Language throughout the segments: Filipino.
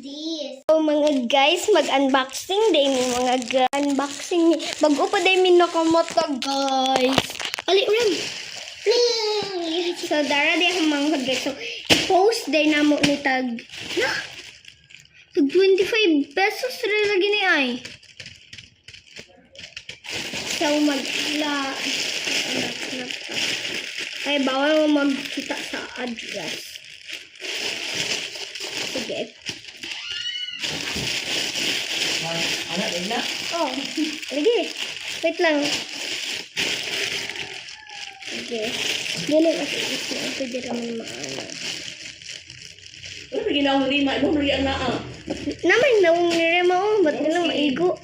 this? So mga guys, mag-unboxing day ni mga unboxing ni. Bago pa day min nakamata guys. Ali ulam. So dara day akong manghod guys. So i-post day na mo ni tag. Na. 25 pesos rin lagi ni ay. So ay bawal mo magkita sa address. Sige. Anak din na? Oh, lagi. Wait lang. Sige. Dili kasi ito ang pwede naman maano. Ano ba ginawang rima? Ibang mali ang naa. Naman nawang nirema oh. Ba't nila maigo?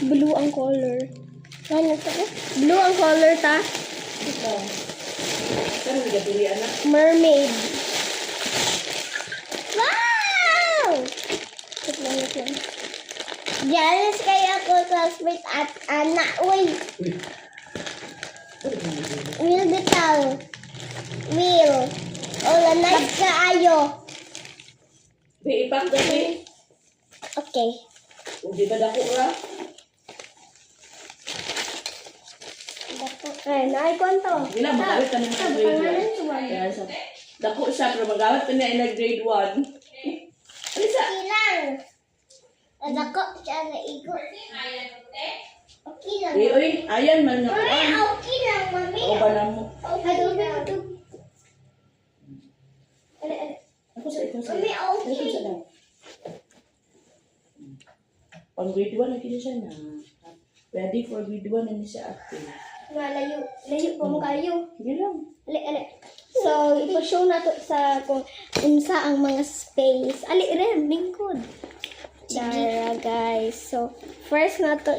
Blue ang color. Ano ito? Blue ang color ta? Ito. Pero hindi ka pili anak. Mermaid. Wow! Wait lang. Jealous kayo ako classmate at anak. Uy! Will bitaw. Will. Ola, nice ka ayo. Ipak dati. Okay. Hindi ba dako ra? Ay, naikon to. Wala, magawit ka naman ng grade 1. Kaya sa dako siya, pero magawit pa niya na grade 1. Alisa? Ilang. Nadako siya na igo. Okay lang. Uy, ayan man na Mami, kuan. okay lang, mami. O ba na mo? Okay lang. Ako sa ito sa. Mami, okay. Ako sa daw. Pang grade 1 lagi na siya na. Ready for grade 1 na niya siya active. Layo po mo kayo. Sige lang. Ali. So, ipa-show na to sa kung unsa ang mga space. Ali, rin, lingkod. Dara, guys. So, first na to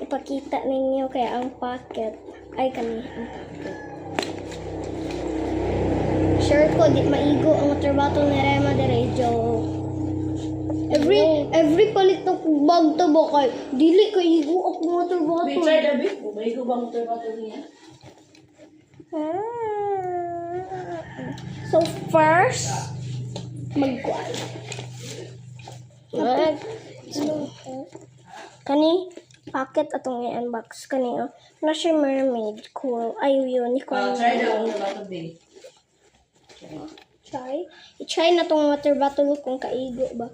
ipakita ninyo kaya ang pocket. Ay, kami. Ang pocket. Sure ko, di maigo ang water bottle ni Rema Derejo. Every palit ng bag to ba kay dili kay igo ako water May bottle. try na bit. May ko bang motor bottle niya? So first, magkuan. Kani packet atong i-unbox kani oh. Na siya mermaid cool. Ay unicorn. Try na motor bottle din. Try. I-try na tong water bottle kung kaigo ba.